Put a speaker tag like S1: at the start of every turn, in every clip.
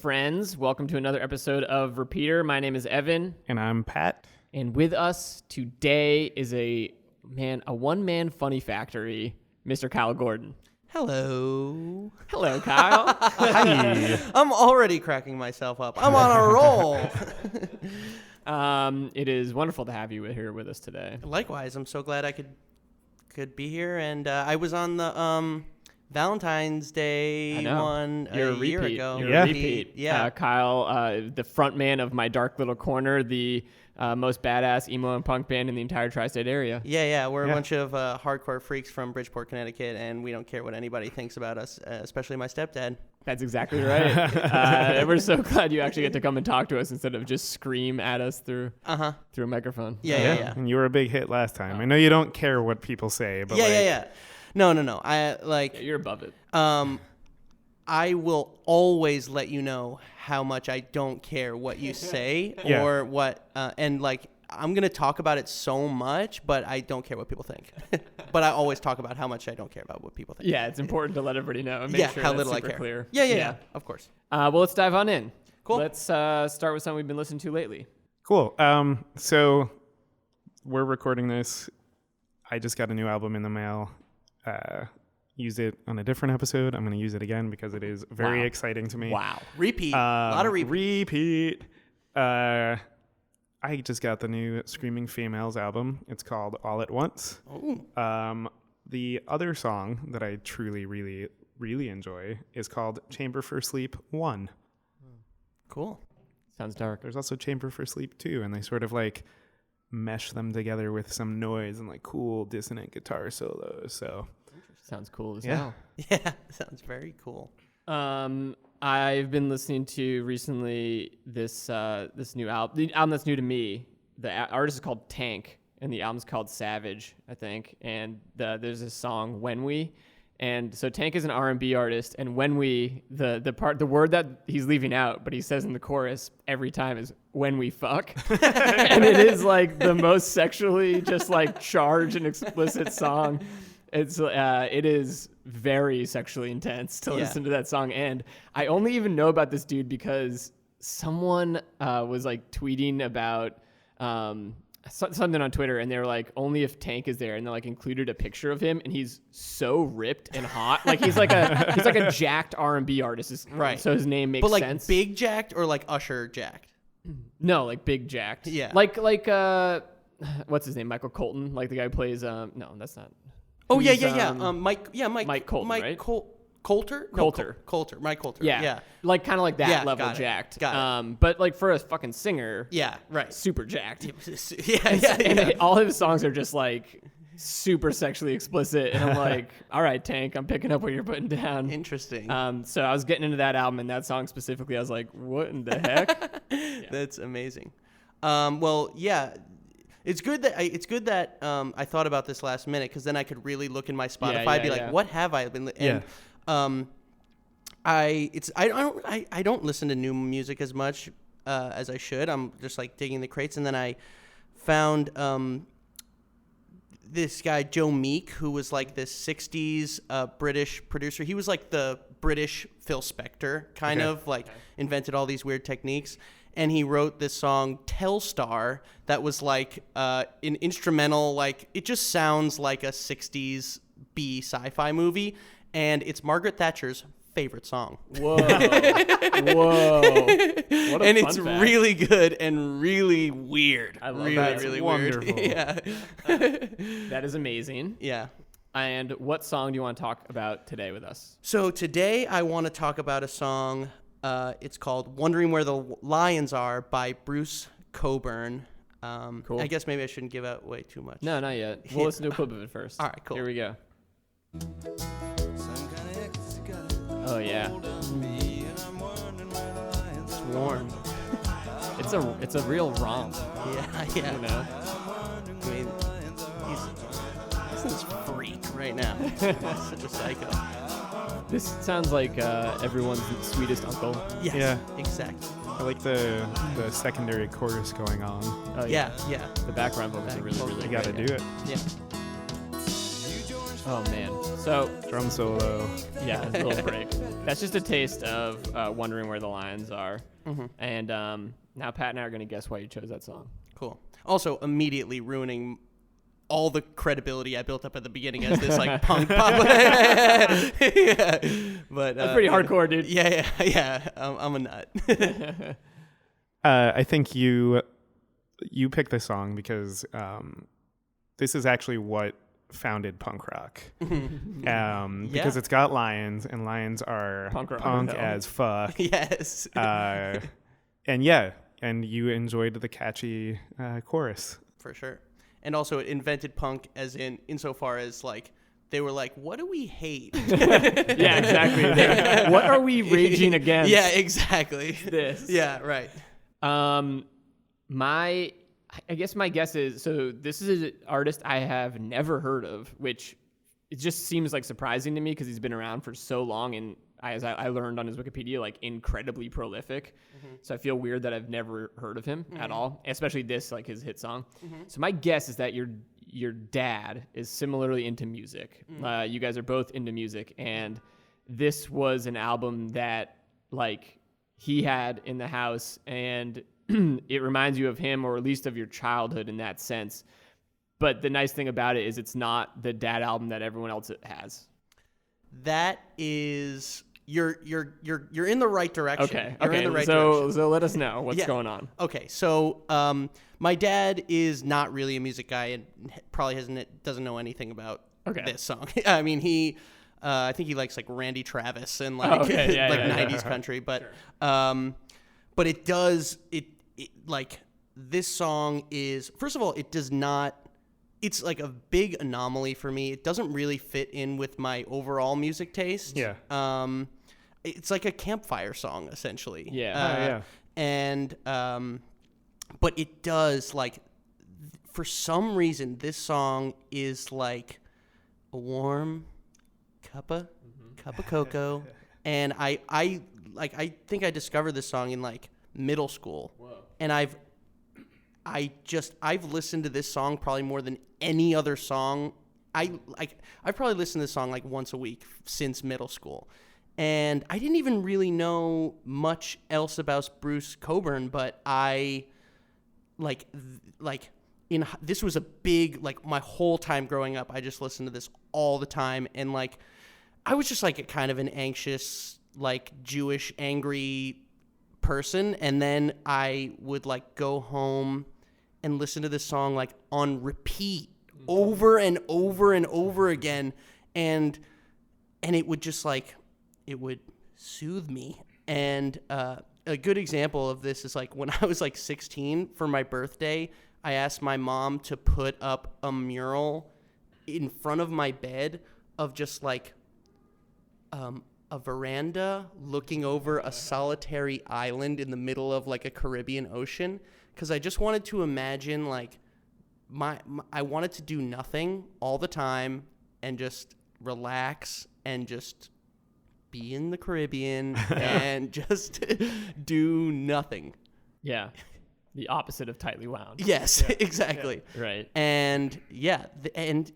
S1: friends. Welcome to another episode of Repeater. My name is Evan.
S2: And I'm Pat.
S1: And with us today is a one-man funny factory, Mr. Kyle Gordon.
S3: Hello.
S1: Hello, Kyle.
S2: Hi.
S3: I'm already cracking myself up. I'm on a roll.
S1: It is wonderful to have you here with us today.
S3: Likewise, I'm so glad I could be here. And I was on the Valentine's Day one a year ago.
S1: You're a repeat.
S3: Yeah.
S1: Kyle, the front man of My Dark Little Corner, the most badass emo and punk band in the entire tri-state area.
S3: Yeah. We're a bunch of hardcore freaks from Bridgeport, Connecticut, and we don't care what anybody thinks about us, especially my stepdad.
S1: That's exactly right. We're so glad you actually get to come and talk to us instead of just scream at us through a microphone.
S3: Yeah.
S2: And you were a big hit last time. I know you don't care what people say, but
S3: Yeah. No. I like.
S1: Yeah, you're above it.
S3: I will always let you know how much I don't care what you say or what, and like I'm gonna talk about it so much, but I don't care what people think. But I always talk about how much I don't care about what people think.
S1: Yeah, it's important to let everybody know and make sure
S3: how
S1: that's
S3: little
S1: super
S3: I care.
S1: Clear.
S3: Yeah, of course.
S1: Well, let's dive on in.
S3: Cool.
S1: Let's start with something we've been listening to lately.
S2: Cool. So we're recording this. I just got a new album in the mail. Used it on a different episode. I'm going to use it again because it is very exciting to me.
S1: Wow.
S3: Repeat. A lot of repeat.
S2: I just got the new Screaming Females album. It's called All at Once.
S3: Ooh.
S2: The other song that I truly, really, really enjoy is called Chamber for Sleep 1.
S3: Cool.
S1: Sounds dark.
S2: There's also Chamber for Sleep 2, and they sort of like mesh them together with some noise and like cool dissonant guitar solos. So
S1: sounds cool as hell.
S3: Yeah, sounds very cool.
S1: I've been listening to recently this new album. The album that's new to me. The artist is called Tank, and the album's called Savage, I think. And there's this song When We, and so Tank is an R&B artist, and When We, the word that he's leaving out, but he says in the chorus every time is when we fuck, and it is like the most sexually just like charged and explicit song. It is very sexually intense to listen to that song. And I only even know about this dude because someone was like tweeting about something on Twitter, and they were like, only if Tank is there, and they like included a picture of him, and he's so ripped and hot. Like he's like a jacked R&B artist.
S3: Right.
S1: So his name makes
S3: but like
S1: sense.
S3: big jacked or like Usher jacked?
S1: No, like big jacked.
S3: Yeah.
S1: Like what's his name? Michael Colton, like the guy who plays no, that's not.
S3: Oh,
S1: Who's,
S3: yeah. Mike
S1: Colton, right?
S3: Coulter?
S1: Coulter.
S3: Mike Coulter.
S1: Yeah. Like kind of like that level jacked.
S3: Got it.
S1: But like for a fucking singer.
S3: Yeah, right.
S1: Super jacked.
S3: Yeah.
S1: All his songs are just like super sexually explicit. And I'm like, all right, Tank, I'm picking up what you're putting down.
S3: Interesting.
S1: So I was getting into that album and that song specifically. I was like, what in the heck?
S3: That's amazing. Well, yeah. It's good that I thought about this last minute because then I could really look in my Spotify and be like, what have I been? And I don't listen to new music as much as I should. I'm just like digging the crates, and then I found this guy Joe Meek, who was like this '60s British producer. He was like the British Phil Spector, kind of like invented all these weird techniques. And he wrote this song Telstar that was like an instrumental, like it just sounds like a 60s B sci-fi movie, and it's Margaret Thatcher's favorite song.
S1: Whoa. What a
S3: and
S1: fun
S3: it's
S1: fact.
S3: really good and really weird.
S1: I love
S3: really,
S1: that.
S3: really
S2: Wonderful.
S3: weird. Yeah.
S1: That is amazing.
S3: Yeah.
S1: And what song do you want to talk about today with us?
S3: So today I want to talk about a song. It's called Wondering Where the Lions Are by Bruce Cockburn.
S1: Cool.
S3: I guess maybe I shouldn't give out way too much.
S1: No, not yet. We'll listen to a clip of it first.
S3: All right, cool.
S1: Here we go. Oh, yeah. It's warm. It's a real romp.
S3: Yeah.
S1: You know?
S3: I mean, he's this freak right now. He's such a psycho.
S1: This sounds like everyone's sweetest uncle.
S3: Yes,
S2: Yeah.
S3: exactly.
S2: I like the secondary chorus going on.
S1: Oh,
S3: Yeah.
S1: The background vocals are really, really
S2: You got to
S1: great.
S2: do it.
S3: Yeah.
S1: Oh, man. So
S2: Drum solo.
S1: yeah, a little break. That's just a taste of Wondering Where the Lions Are.
S3: Mm-hmm.
S1: And now Pat and I are going to guess why you chose that song.
S3: Cool. Also, immediately ruining all the credibility I built up at the beginning as this like punk pop. Yeah. But
S1: That's pretty hardcore, dude.
S3: Yeah. I'm a nut.
S2: I think you picked this song because this is actually what founded punk rock. Because it's got lions, and lions are punk as fuck.
S3: Yes.
S2: And you enjoyed the catchy chorus.
S3: For sure. And also it invented punk as insofar as like they were like, what do we hate?
S1: Yeah, exactly. What are we raging against?
S3: Yeah, exactly.
S1: This.
S3: Yeah, right.
S1: I guess my guess is, so this is an artist I have never heard of, which it just seems like surprising to me because he's been around for so long, and as I learned on his Wikipedia, like incredibly prolific. Mm-hmm. So I feel weird that I've never heard of him at all, especially this, like his hit song. Mm-hmm. So my guess is that your dad is similarly into music. You guys are both into music, and this was an album that like he had in the house, and it reminds you of him, or at least of your childhood in that sense. But the nice thing about it is it's not the dad album that everyone else has.
S3: That is you're in the right direction.
S1: Okay.
S3: You're in the right direction.
S1: So let us know what's going on.
S3: Okay. So my dad is not really a music guy and probably doesn't know anything about this song. I mean, I think he likes like Randy Travis and like 90s country, but sure. But it does it like this song is, first of all, it does not. It's like a big anomaly for me. It doesn't really fit in with my overall music taste. Yeah. It's like a campfire song essentially.
S1: Yeah.
S3: And but it does, like, for some reason this song is like a warm cup of cocoa, and I think I discovered this song in like middle school. Whoa. And I've listened to this song probably more than any other song. I've probably listened to this song like once a week since middle school. And I didn't even really know much else about Bruce Cockburn, but this was a big, like, my whole time growing up, I just listened to this all the time. And like, I was just like a kind of an anxious, like Jewish, angry person. And then I would like go home and listen to this song like on repeat over and over and over again. And it would just like, it would soothe me. And a good example of this is like when I was like 16 for my birthday, I asked my mom to put up a mural in front of my bed of just like a veranda looking over a solitary island in the middle of like a Caribbean ocean, because I just wanted to imagine like I wanted to do nothing all the time and just relax and just be in the Caribbean and just do nothing.
S1: Yeah. The opposite of tightly wound.
S3: Yes, exactly.
S1: Yeah. Right.
S3: And yeah, and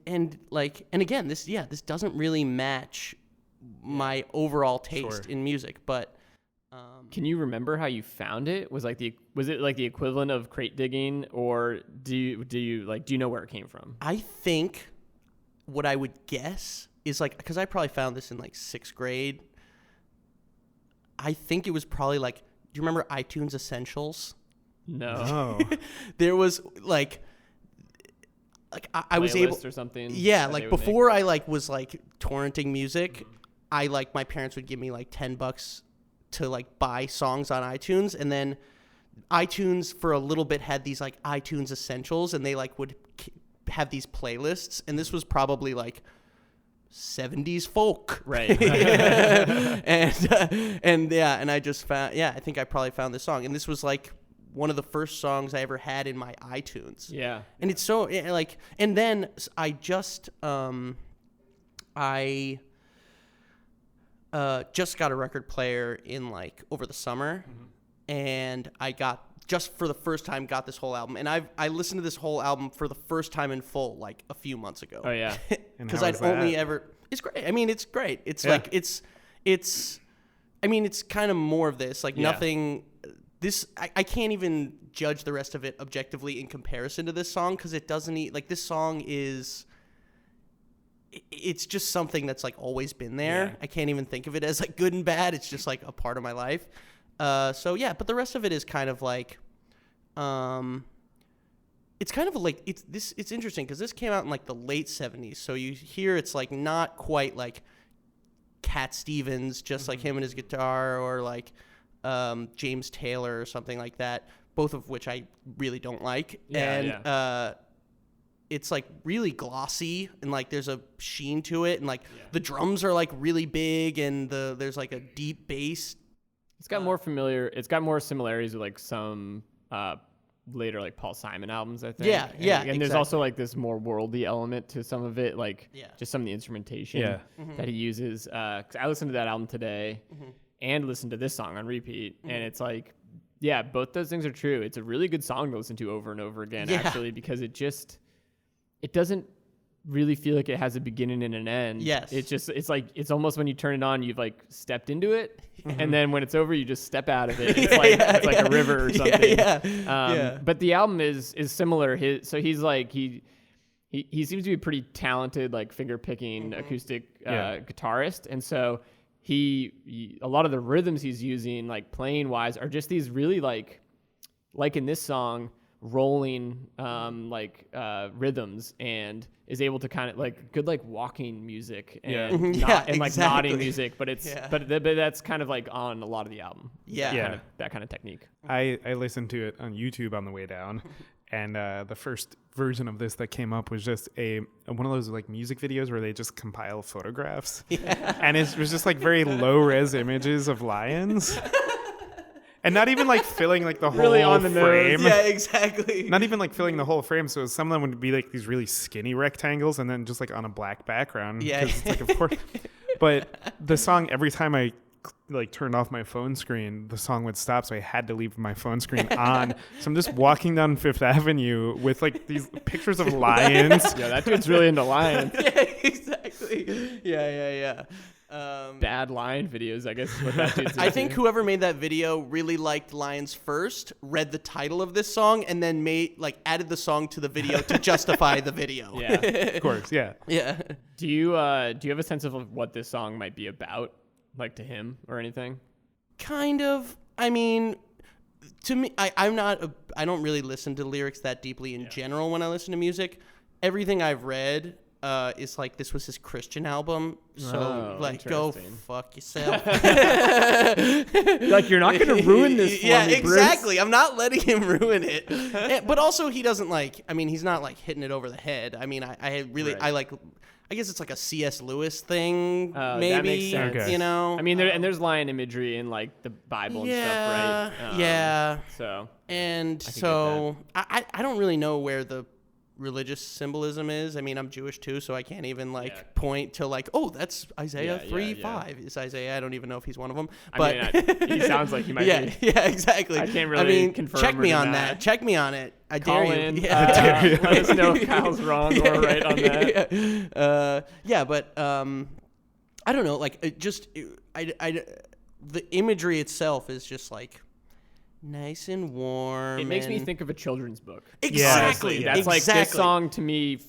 S3: again, this doesn't really match my overall taste in music, but
S1: can you remember how you found it? Was it like the equivalent of crate digging, or do you know where it came from?
S3: I think what I would guess is like, because I probably found this in like 6th grade. I think it was probably like, do you remember iTunes Essentials?
S1: No.
S3: There was like I was able
S1: or something.
S3: Yeah, like before I like was like torrenting music, I like my parents would give me like $10 to like buy songs on iTunes, and then iTunes for a little bit had these like iTunes Essentials, and they like would have these playlists, and this was probably like 70s folk,
S1: right?
S3: and I just found, I think I probably found this song, and this was like one of the first songs I ever had in my iTunes.
S1: Yeah.
S3: And it's so like, and then I just just got a record player in like over the summer, and I just for the first time got this whole album, and I listened to this whole album for the first time in full like a few months ago.
S1: Oh yeah.
S3: Because I'd only ever, is great. I mean, it's great. It's
S2: Yeah.
S3: like it's. I mean, it's kind of more of this. Like nothing. This I can't even judge the rest of it objectively in comparison to this song because it doesn't like this song is. It's just something that's like always been there.
S1: Yeah.
S3: I can't even think of it as like good and bad. It's just like a part of my life. So yeah, but the rest of it is kind of like, it's kind of like it's interesting because this came out in like the late 70s. So you hear it's like not quite like Cat Stevens, just like him and his guitar, or like James Taylor or something like that. Both of which I really don't like. It's like really glossy and like there's a sheen to it, and like the drums are like really big, and there's like a deep bass.
S1: It's got more familiar. It's got more similarities with like some later like Paul Simon albums, I think.
S3: Yeah, yeah.
S1: And there's also like this more worldly element to some of it, like just some of the instrumentation that he uses. 'Cause I listened to that album today and listened to this song on repeat, and it's like, yeah, both those things are true. It's a really good song to listen to over and over again, actually, because it doesn't really feel like it has a beginning and an end.
S3: Yes.
S1: It's like, it's almost when you turn it on, you've like stepped into it. And then when it's over, you just step out of it. It's like a river or something. But the album is similar. He's like, he seems to be a pretty talented, like finger picking acoustic guitarist. And so he a lot of the rhythms he's using, like playing wise, are just these really like in this song, rolling rhythms, and is able to kind of like good like walking music and nodding music, but it's but that's kind of like on a lot of the album. That kind of technique.
S2: I listened to it on YouTube on the way down, and the first version of this that came up was just one of those like music videos where they just compile photographs, and it was just like very low res images of lions. And not even like filling like the whole
S1: really on the
S2: frame.
S1: nose.
S3: Yeah, exactly.
S2: Not even like filling the whole frame. So some of them would be like these really skinny rectangles, and then just like on a black background.
S3: Yeah.
S2: 'Cause it's like, of course. But the song, every time I like turned off my phone screen, the song would stop. So I had to leave my phone screen on. So I'm just walking down Fifth Avenue with like these pictures of lions.
S1: Yeah, that dude's really into lions.
S3: Yeah, exactly. Yeah.
S1: Bad lion videos, I guess is what that dude's
S3: I think
S1: into.
S3: whoever made that video really liked Lions first, read the title of this song, and then added the song to the video to justify the video.
S1: Yeah.
S2: Of course, yeah.
S3: Yeah.
S1: Do you have a sense of what this song might be about, like to him or anything?
S3: Kind of. I mean, to me, I don't really listen to lyrics that deeply in general when I listen to music. Everything I've read is like this was his Christian album, so go fuck yourself.
S1: Like, you're not gonna ruin this for me, Bruce.
S3: Exactly. I'm not letting him ruin it. But also, he doesn't he's not like hitting it over the head. I mean, I guess it's like a C.S. Lewis thing, maybe.
S1: That makes sense.
S2: Okay.
S3: You know.
S1: I mean, there's lion imagery in like the Bible and stuff, right?
S3: Yeah.
S1: So.
S3: And so I don't really know where the religious symbolism is. I mean, I'm Jewish too, so I can't even point to like, oh, that's Isaiah 3:5 is Isaiah. I don't even know if he's one of them. But
S1: I mean, he sounds like he might be.
S3: Yeah, exactly.
S1: I can't really confirm
S3: check
S1: or
S3: me on
S1: deny.
S3: that. Check me on it. I
S1: Call
S3: dare
S1: in.
S3: you. Yeah.
S1: Let us know if Kyle's wrong or right on that.
S3: But I don't know. Like, the imagery itself is just like nice and warm.
S1: It makes me think of a children's book.
S3: Exactly.
S1: That's
S3: exactly.
S1: like this song to me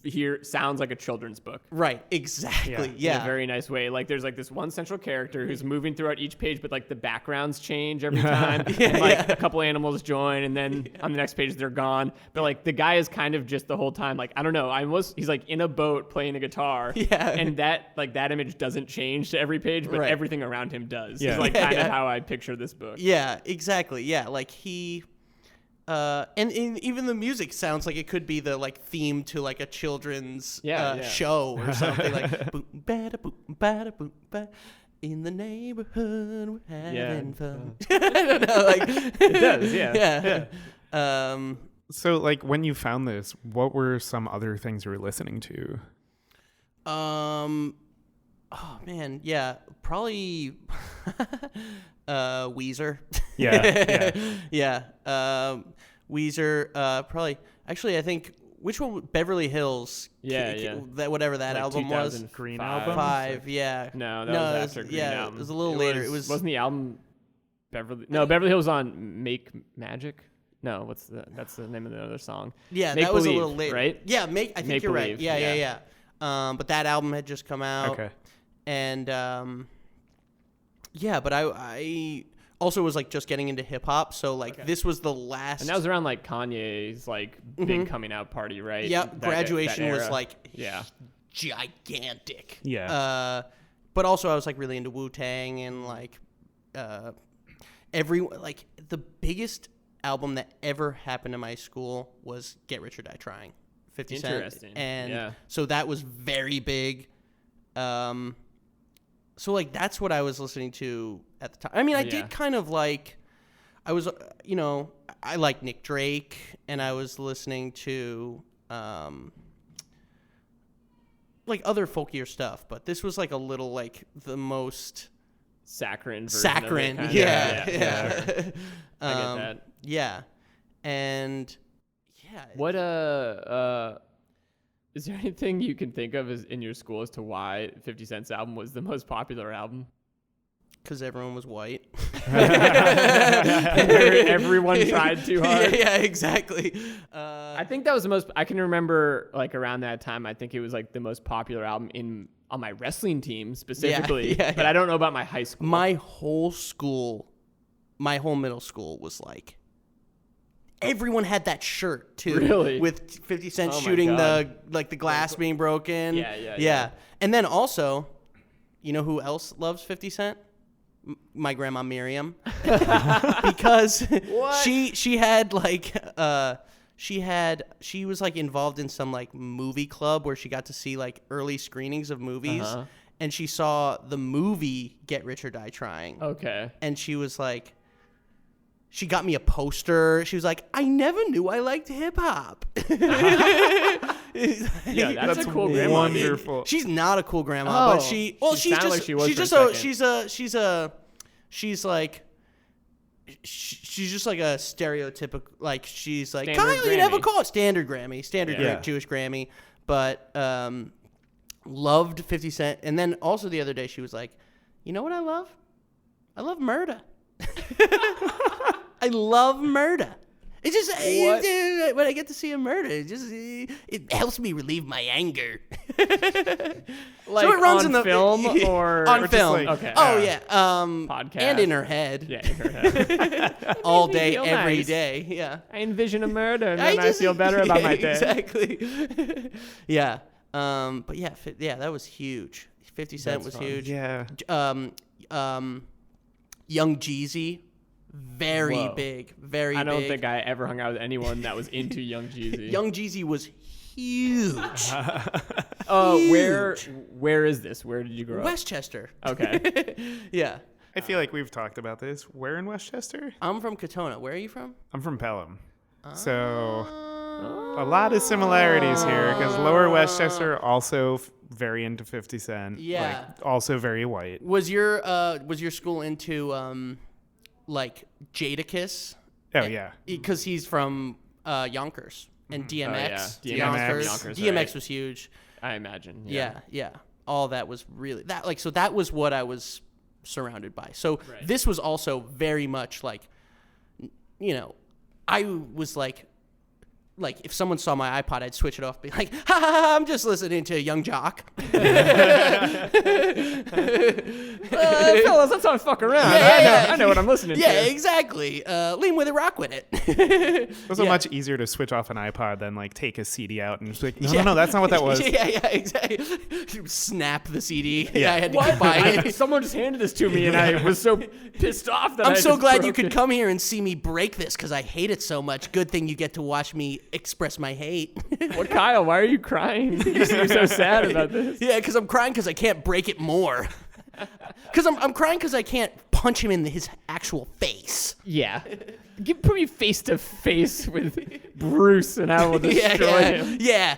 S1: here sounds like a children's book.
S3: Right. Exactly. Yeah.
S1: In a very nice way. Like there's like this one central character who's moving throughout each page, but like the backgrounds change every time. And like a couple animals join, and then on the next page they're gone. But like the guy is kind of just the whole time like, I don't know, he's like in a boat playing a guitar. Yeah. And that image doesn't change to every page, but everything around him does. Yeah. It's like kind of how I picture this book.
S3: Yeah, exactly. Yeah. Like he and even the music sounds like it could be the like theme to like a children's show or something like boom, bada, boom, bada, boom, ba. In the neighborhood we're having fun. I don't know, like
S1: it does, yeah.
S2: So like when you found this, what were some other things you were listening to?
S3: Oh man, yeah, probably Weezer.
S2: Yeah.
S3: Yeah. Weezer, probably. Actually, I think which one? Beverly Hills.
S1: Yeah.
S3: That whatever that
S1: Like
S3: album was.
S1: 2005.
S2: Green album?
S3: 5. Yeah.
S1: No, that was after Green
S3: yeah,
S1: album.
S3: it was a little later. It
S1: wasn't the album Beverly Hills on Make Magic. No, that's the name of the other song.
S3: Yeah,
S1: Make
S3: that was a
S1: Believe,
S3: little later.
S1: right?
S3: Yeah, I think
S1: Make
S3: you're right.
S1: Believe,
S3: Yeah. But that album had just come out.
S2: Okay.
S3: And yeah, but I also was like just getting into hip hop, so like this was the last.
S1: And that was around like Kanye's like big coming out party, right?
S3: Yep, graduation was like gigantic.
S2: Yeah.
S3: But also I was like really into Wu-Tang and like the biggest album that ever happened to my school was Get Rich or Die Trying, 50 Cent.
S1: Interesting.
S3: And so that was very big. So like that's what I was listening to at the time. I mean, I did kind of like, I was, I like Nick Drake, and I was listening to like other folkier stuff, but this was like a little like the most
S1: saccharine version
S3: saccharine.
S1: of it,
S3: Yeah.
S1: Sure. I get that.
S3: Yeah. And yeah.
S1: What is there anything you can think of in your school as to why 50 Cent's album was the most popular album?
S3: Because everyone was white.
S1: Everyone tried too hard.
S3: Yeah, exactly.
S1: I think that was the most. I can remember like around that time. I think it was like the most popular album on my wrestling team specifically. But I don't know about my high school.
S3: My whole middle school was like. Everyone had that shirt too,
S1: really?
S3: With 50 Cent shooting the glass being broken. Yeah. And then also, you know who else loves 50 Cent? My grandma Miriam, because she had like she was like involved in some like movie club where she got to see like early screenings of movies, and she saw the movie Get Rich or Die Trying.
S1: Okay.
S3: And she was like. She got me a poster. She was like, I never knew I liked hip hop.
S1: Yeah, that's a cool grandma.
S2: Wonderful.
S3: She's not a cool grandma, but she's just like a stereotypical, like she's like,
S1: Standard
S3: Kyle, you
S1: Grammy.
S3: never call it standard Grammy, Jewish Grammy, but loved 50 Cent. And then also the other day she was like, you know what I love? I love murder. I love murder. It just when I get to see a murder, it helps me relieve my anger.
S1: Like
S3: so it runs
S1: on
S3: in the
S1: film or
S3: on film.
S2: like,
S1: okay.
S3: Oh yeah.
S1: Podcast
S3: and in her head.
S1: Yeah, in her head.
S3: All day,
S1: feel
S3: every
S1: nice.
S3: day. Yeah.
S1: I envision a murder and then I feel better about my day.
S3: Exactly. Yeah. But yeah, that was huge. 50 Cent was huge.
S2: Yeah.
S3: Young Jeezy, very big.
S1: I don't think I ever hung out with anyone that was into Young Jeezy.
S3: Young Jeezy was huge.
S1: Where is this? Where did you grow up?
S3: Westchester.
S1: Okay.
S3: Yeah.
S2: I feel like we've talked about this. Where in Westchester?
S3: I'm from Katona. Where are you from?
S2: I'm from Pelham. So a lot of similarities here because Lower Westchester also very into 50 Cent.
S3: Yeah.
S2: Like, also very white.
S3: Was your school into like Jadakiss?
S2: Oh, yeah.
S3: Because he's from Yonkers and DMX.
S1: Yeah.
S3: Yonkers,
S1: right.
S3: was huge.
S1: I imagine.
S3: Yeah. All that was really that like so that was what I was surrounded by. So this was also very much like, you know, I was like if someone saw my iPod, I'd switch it off, be like, ha ha ha, I'm just listening to Young Jock.
S1: Fellas, let's not fuck around. I know what I'm listening to.
S3: Yeah, exactly. Lean with it, rock with it.
S2: It was much easier to switch off an iPod than like take a CD out and just be like, no, that's not what that was.
S3: Yeah, exactly. Snap the CD.
S2: Yeah.
S3: I had to keep buying it.
S1: Someone just handed this to me, and I was so pissed off that
S3: I'm
S1: I
S3: so
S1: just
S3: glad you
S1: broke
S3: could
S1: it.
S3: come here and see me break this because I hate it so much. Good thing you get to watch me express my hate.
S1: What, Kyle? Why are you crying? You seem so sad about this.
S3: Yeah, because I'm crying because I can't break it more. Because I'm crying because I can't punch him in his actual face.
S1: Yeah. Put me face to face with Bruce, and I will destroy him.
S3: Yeah.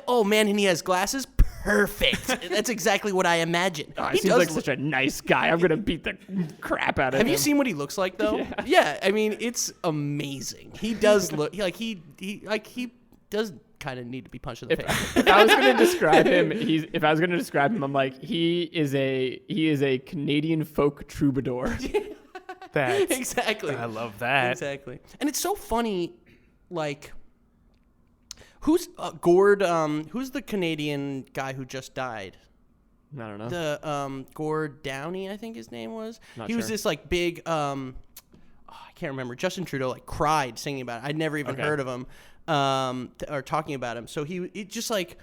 S3: Oh man, and he has glasses. Perfect. That's exactly what I imagined.
S1: Oh, he seems like such a nice guy. I'm gonna beat the crap out of him.
S3: Have you seen what he looks like though? Yeah. I mean, it's amazing. He does look like he does kind of need to be punched in the face.
S1: If I was going to describe him, I'm like, he is a Canadian folk troubadour.
S2: That's,
S3: Exactly.
S2: I love that.
S3: Exactly. And it's so funny, like, who's Gord? Who's the Canadian guy who just died?
S1: I don't know.
S3: The Gord Downey, I think his name was.
S1: Not
S3: he was
S1: sure.
S3: this like big. I can't remember. Justin Trudeau like cried singing about it. I'd never even heard of him or talking about him. So it just like.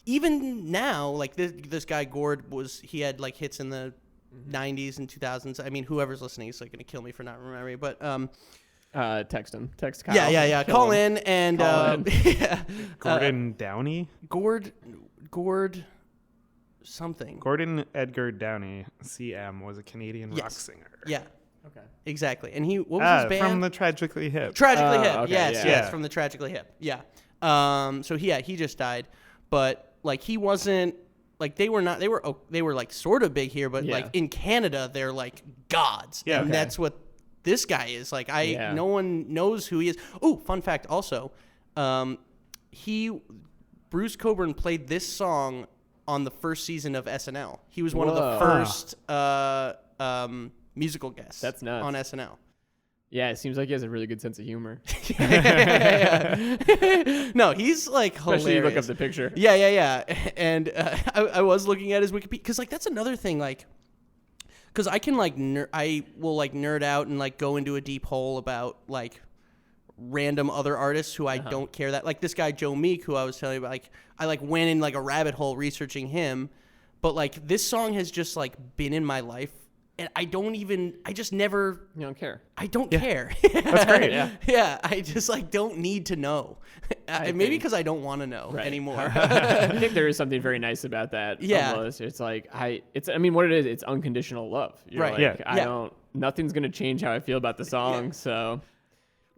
S3: Even now, like this guy Gord he had like hits in the 90s and 2000s. I mean, whoever's listening is like going to kill me for not remembering, but
S1: text him. Text Kyle.
S3: yeah. Call in and yeah.
S2: Gordon Downey?
S3: Gord something.
S2: Gordon Edgar Downey, CM, was a Canadian rock singer.
S3: Yeah.
S1: Okay.
S3: Exactly. And what was his band?
S2: From the Tragically Hip.
S3: Tragically Hip.
S1: Okay,
S3: Yes,
S2: yeah.
S3: from the Tragically Hip. Yeah. So he just died, but like he wasn't like they were like sort of big here, but like in Canada they're like gods.
S2: Yeah.
S3: And that's what this guy is. Like no one knows who he is. Oh, fun fact also. Bruce Cockburn played this song on the first season of SNL. He was one of the first musical guests.
S1: That's nuts.
S3: On SNL.
S1: Yeah, it seems like he has a really good sense of humor.
S3: No, he's like hilarious.
S1: Especially you look up the picture.
S3: Yeah. And I was looking at his Wikipedia because like that's another thing like because I can like I will like nerd out and like go into a deep hole about like random other artists who I don't care that like this guy Joe Meek who I was telling you about like I like went in like a rabbit hole researching him, but like this song has just like been in my life. And I just never...
S1: You don't care.
S3: I don't care.
S2: That's great. Yeah.
S3: Yeah, I just, like, don't need to know. Maybe because I don't want to know anymore.
S1: I think there is something very nice about that.
S3: Yeah.
S1: Almost. It's like, what it is, it's unconditional love. You're
S3: Right.
S1: Like,
S2: Yeah.
S1: Nothing's going to change how I feel about the song, so,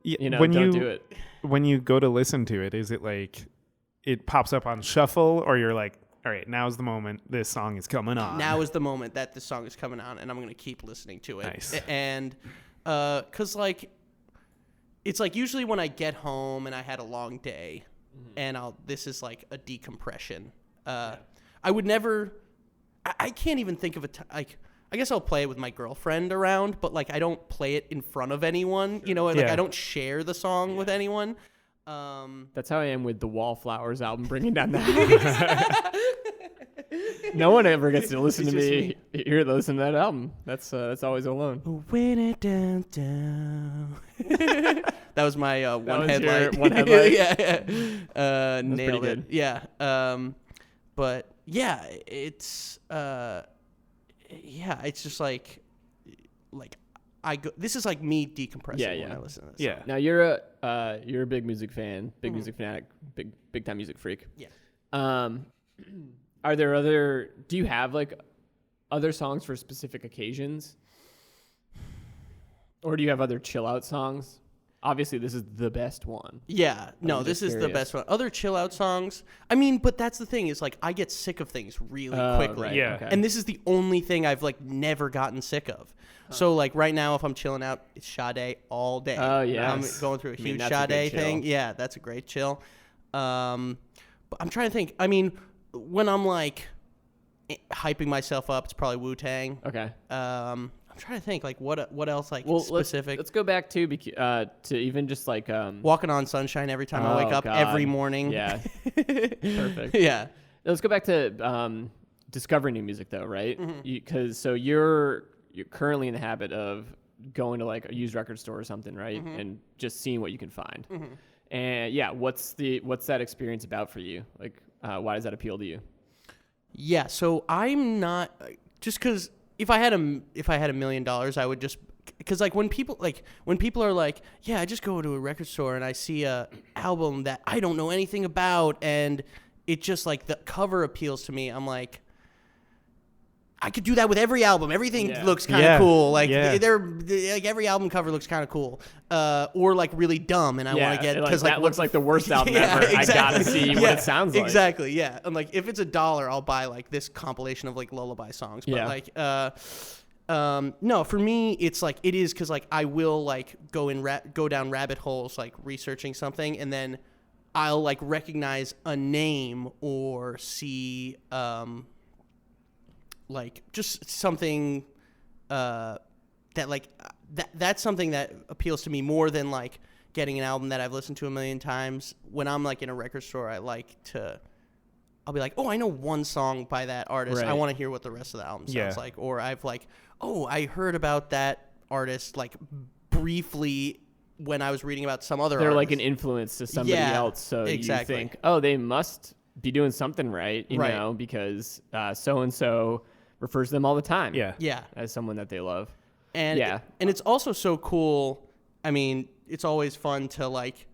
S2: When
S1: don't do it.
S2: When you go to listen to it, is it like it pops up on shuffle or you're like, all right, now's the moment. This song is coming on.
S3: Now is the moment that this song is coming on, and I'm going to keep listening to it.
S2: Nice.
S3: And because, like, it's like usually when I get home and I had a long day, and this is like a decompression. I would never. I can't even think of a like. I guess I'll play it with my girlfriend around, but like I don't play it in front of anyone. You know, like I don't share the song with anyone.
S1: That's how I am with the Wallflowers album, Bringing Down the House. No one ever gets to listen to me listen to that album. That's always alone.
S3: When it down. That was my one
S1: was your
S3: headlight.
S1: one headlight?
S3: Yeah. Nailed
S1: pretty
S3: it. Yeah. But yeah, it's it's just like I go. This is like me decompressing when I listen to this.
S2: Yeah.
S1: Now you're a big music fan, big music fanatic, big time music freak.
S3: Yeah.
S1: Are there do you have like other songs for specific occasions? Or do you have other chill out songs? Obviously this is the best one.
S3: Yeah, no,
S1: I'm
S3: this
S1: just
S3: is the
S1: curious.
S3: best one. Other chill out songs. I mean, but that's the thing is like I get sick of things really quickly.
S1: Right,
S2: Yeah.
S1: okay.
S3: And this is the only thing I've like never gotten sick of. So like right now, if I'm chilling out, it's Sade all day.
S1: Oh, yes.
S3: I'm going through a huge
S1: that's a good
S3: Sade
S1: chill.
S3: thing. Yeah, that's a great chill. But I'm trying to think. I mean, when I'm like hyping myself up, it's probably Wu-Tang.
S1: Okay.
S3: I'm trying to think like what else like
S1: Well,
S3: specific.
S1: let's go back to even just like
S3: Walking on Sunshine every time I wake up
S1: God.
S3: every morning.
S1: Yeah. Perfect.
S3: Yeah.
S1: Let's go back to discovering new music though, right? Because you're currently in the habit of going to like a used record store or something, right? And just seeing what you can find. And yeah, what's that experience about for you? Like, why does that appeal to you?
S3: Yeah, so I'm not just because if I had $1 million, I would just because like when people are like, yeah, I just go to a record store and I see a album that I don't know anything about and it just like the cover appeals to me. I'm like, I could do that with every album. Everything looks kind of cool. Like they're like every album cover looks kind of cool, or like really dumb. And I want to get because
S1: that looks like the worst album ever.
S3: Exactly.
S1: I gotta see what it sounds like.
S3: Exactly. Yeah. And like if it's $1, I'll buy like this compilation of like lullaby songs. But like, no, for me it's like it is because like I will like go down rabbit holes like researching something and then I'll like recognize a name or see like just something that like that's something that appeals to me more than like getting an album that I've listened to a million times. When I'm like in a record store, I'll be like, oh, I know one song by that artist.
S1: Right.
S3: I want to hear what the rest of the album sounds like. Or I've like, oh, I heard about that artist like briefly when I was reading about some other
S1: They're
S3: artist.
S1: like an influence to somebody else. So
S3: exactly.
S1: you think, oh, they must be doing something right, you
S3: Right.
S1: know, because so-and-so refers to them all the time.
S3: Yeah.
S1: As someone that they love.
S3: And and it's also so cool. I mean, it's always fun to like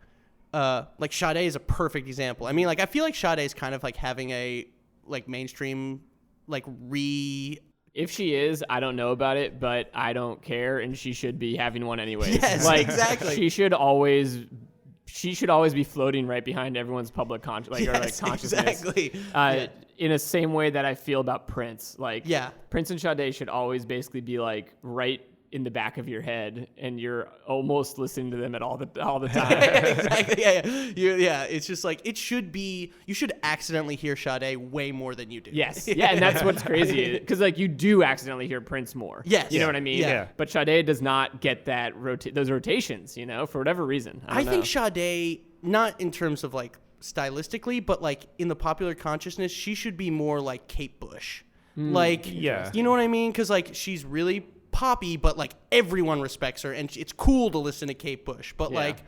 S3: Sade is a perfect example. I mean, like I feel like Sade is kind of like having a like mainstream like
S1: If she is, I don't know about it, but I don't care, and she should be having one anyways.
S3: Yes,
S1: like,
S3: exactly.
S1: She should always be floating right behind everyone's public consciousness.
S3: Exactly.
S1: In the same way that I feel about Prince. Like,
S3: Yeah.
S1: Prince and Sade should always basically be like right in the back of your head, and you're almost listening to them at all the time.
S3: Exactly. Yeah. It's just like it should be. You should accidentally hear Sade way more than you do.
S1: Yes. Yeah, and that's what's crazy because like you do accidentally hear Prince more.
S3: Yes.
S1: You know what I mean?
S3: Yeah.
S1: But Sade does not get that those rotations. You know, for whatever reason. I
S3: think Sade, not in terms of like stylistically, but like in the popular consciousness, she should be more like Kate Bush. Like, you know what I mean? Because like she's really poppy, but like everyone respects her, and it's cool to listen to Kate Bush. But like,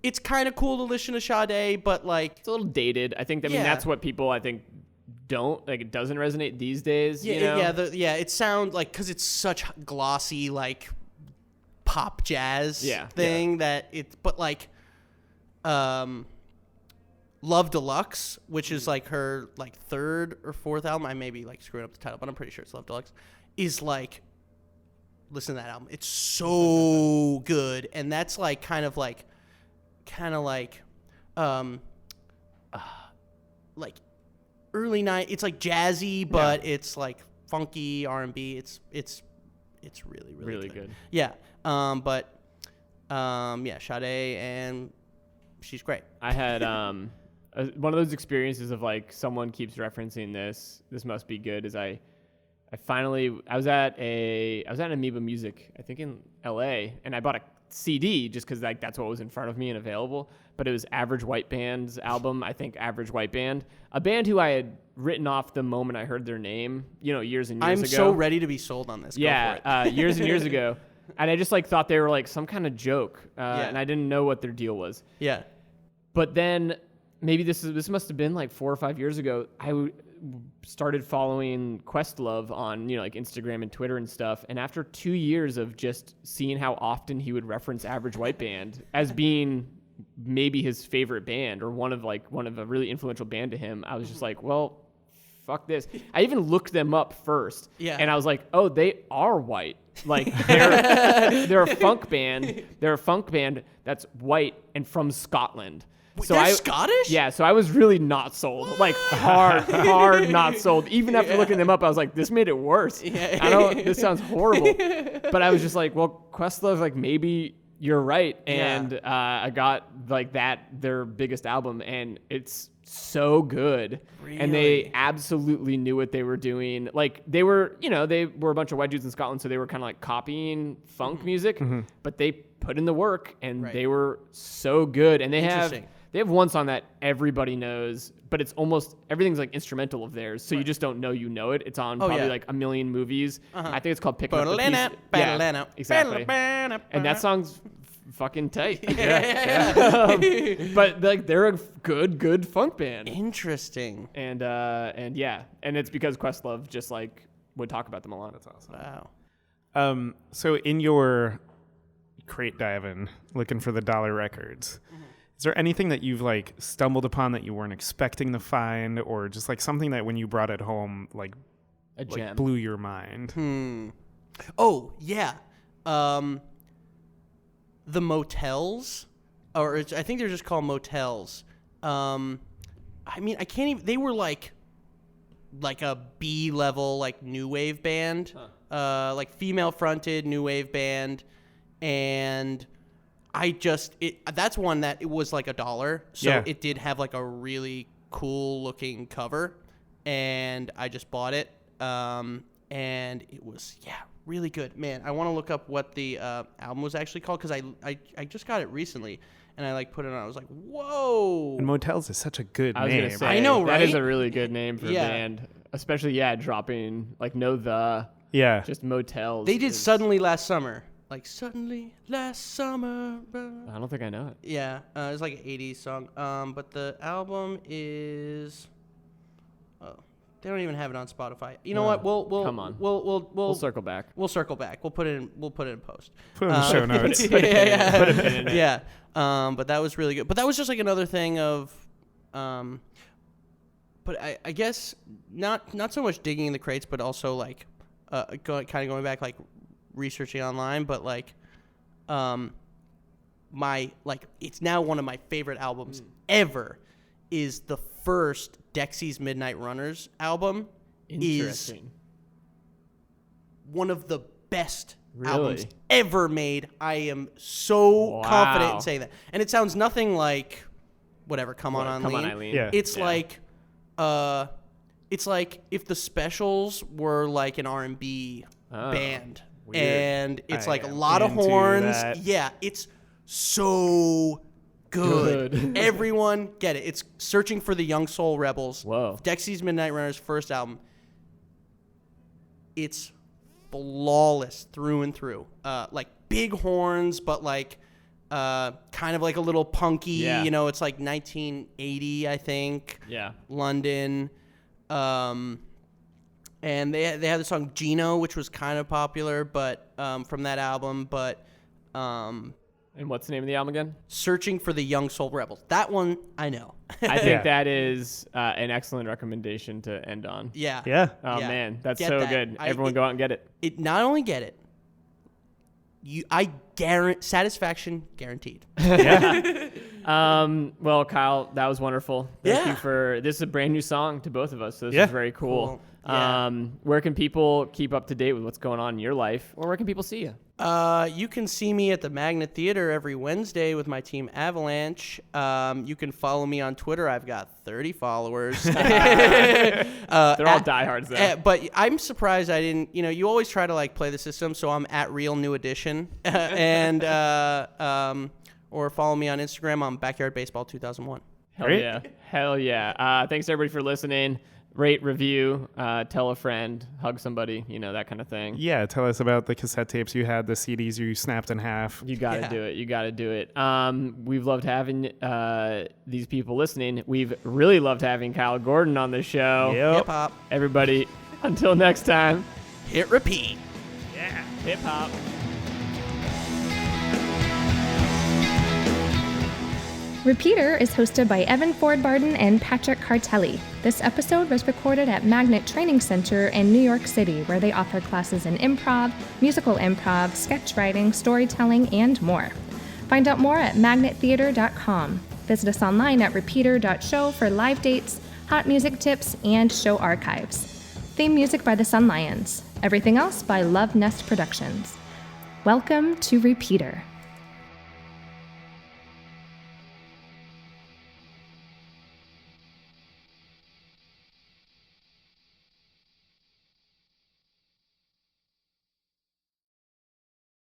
S3: it's kind of cool to listen to Sade, but like
S1: it's a little dated. I think. I mean, that's what people I think don't like. It doesn't resonate these days.
S3: Yeah,
S1: you know?
S3: It sounds like because it's such glossy like pop jazz thing that it. But like, Love Deluxe, which is like her like third or fourth album. I may be like screwing up the title, but I'm pretty sure it's Love Deluxe. Is like, listen to that album. It's so good, and that's like kind of like early night. It's like jazzy, but it's like funky R&B. It's really
S1: good.
S3: Yeah. Sade, and she's great.
S1: I had one of those experiences of like someone keeps referencing this must be good. Is I was at an Amoeba Music, I think in LA, and I bought a CD just because like that's what was in front of me and available. But it was Average White Band's album. I think Average White Band, a band who I had written off the moment I heard their name, you know, years and years ago.
S3: I'm so ready to be sold on this.
S1: Yeah,
S3: Go for it.
S1: years and years ago, and I just like thought they were like some kind of joke, and I didn't know what their deal was.
S3: Yeah.
S1: But then maybe this must have been like 4 or 5 years ago. I started following Questlove on, you know, like Instagram and Twitter and stuff. And after 2 years of just seeing how often he would reference Average White Band as being maybe his favorite band or one of a really influential band to him, I was just like, well, fuck this. I even looked them up first.
S3: Yeah.
S1: And I was like, oh, they are white. Like they're a funk band. They're a funk band that's white and from Scotland.
S3: So they're Scottish?
S1: Yeah, so I was really not sold. What? Like hard not sold. Even after looking them up, I was like, this made it worse. This sounds horrible. But I was just like, well, Questlove, like maybe you're right. And I got like their biggest album, and it's so good.
S3: Really?
S1: And they absolutely knew what they were doing. Like they were a bunch of white dudes in Scotland, so they were kind of like copying funk music, but they put in the work, and they were so good. And they have one song that everybody knows, but it's almost everything's like instrumental of theirs, so you just don't know you know it. It's on probably like a million movies. I think it's called Picking Up the Pieces. Yeah, exactly. And that song's fucking tight. But like they're a good funk band.
S3: Interesting.
S1: And it's because Questlove just like would talk about them a lot.
S2: That's awesome.
S3: Wow.
S2: So in your crate diving, looking for the dollar records, is there anything that you've like stumbled upon that you weren't expecting to find, or just like something that when you brought it home, like
S1: A gem.
S2: blew your mind?
S3: Oh yeah. The motels, or I think they're just called motels. I mean, I can't even. They were like a B level like new wave band, like female fronted new wave band, and that's one that it was like $1. So
S2: Yeah.
S3: it did have like a really cool looking cover, and I just bought it. And it was, really good. Man, I want to look up what the album was actually called, because I just got it recently, and I like put it on. I was like, whoa.
S2: And Motels is such a good
S1: I was
S2: name.
S1: gonna say,
S3: I know,
S1: That is
S3: right?
S1: a really good name for
S3: Yeah.
S1: a band, especially dropping like
S2: Yeah.
S1: just Motels.
S3: They did
S1: is-
S3: Suddenly Last Summer. Like, Suddenly Last Summer.
S1: I don't think I know it.
S3: Yeah, it's like an 80s song. But the album is... Oh, they don't even have it on Spotify. You know what? We'll
S1: come on.
S3: We'll
S1: circle back.
S3: We'll circle back. We'll put it in post.
S2: Put it in the show notes.
S1: Put a pin in it.
S3: Yeah. But that was really good. But that was just like another thing of, but I guess not so much digging in the crates, but also like, going back, like researching online, but like, it's now one of my favorite albums ever is the first Dexy's Midnight Runners album. Is
S1: Interesting.
S3: one of the best
S1: Really?
S3: albums ever made. I am so confident in saying that. And it sounds nothing like whatever, Come On Eileen.
S2: Yeah.
S3: It's like if the Specials were like an R&B band.
S1: weird.
S3: And it's
S2: I
S3: like a
S2: am
S3: lot of
S2: into
S3: horns.
S2: that.
S3: Yeah, it's so good.
S1: Good.
S3: Everyone get it. It's Searching for the Young Soul Rebels.
S1: Whoa.
S3: Dexy's Midnight Runners' first album. It's flawless through and through. Like big horns, but like kind of like a little punky.
S1: Yeah.
S3: You know, it's like 1980, I think.
S1: Yeah.
S3: London. And they had the song Gino, which was kind of popular, but from that album. But
S1: And what's the name of the album again?
S3: Searching for the Young Soul Rebels. That one I know.
S1: I think
S2: Yeah.
S1: that is an excellent recommendation to end on.
S3: Yeah.
S2: Yeah.
S1: Oh
S3: Yeah.
S1: man, that's
S3: Get
S1: so
S3: that.
S1: good. Everyone go out and get it.
S3: It not only get it. I guarantee satisfaction guaranteed.
S1: Well, Kyle, that was wonderful. Thank
S3: Yeah.
S1: you for this is a brand new song to both of us, so this
S2: Yeah.
S1: is very cool.
S3: Cool. Yeah.
S1: Where can people keep up to date with what's going on in your life, or where can people see you?
S3: You can see me at the Magnet Theater every Wednesday with my team Avalanche. You can follow me on Twitter. I've got 30 followers.
S1: They're all diehards though.
S3: But I'm surprised I didn't. You always try to like play the system, so I'm at Real New Edition, and or follow me on Instagram on Backyard Baseball 2001.
S1: Hell
S2: Great.
S1: yeah. Hell yeah. Thanks everybody for listening. Rate, review, tell a friend, hug somebody, that kind of thing.
S2: Yeah. Tell us about the cassette tapes you had, the CDs you snapped in half.
S1: You got to do it. You got to do it. We've loved having these people listening. We've really loved having Kyle Gordon on the show.
S2: Yep.
S3: Hip hop,
S1: Everybody, until next time,
S3: hit repeat.
S1: yeah, hip hop.
S4: Repeater is hosted by Evan Ford Barden and Patrick Cartelli. This episode was recorded at Magnet Training Center in New York City, where they offer classes in improv, musical improv, sketch writing, storytelling, and more. Find out more at magnettheater.com. Visit us online at repeater.show for live dates, hot music tips, and show archives. Theme music by the Sun Lions. Everything else by Love Nest Productions. Welcome to Repeater.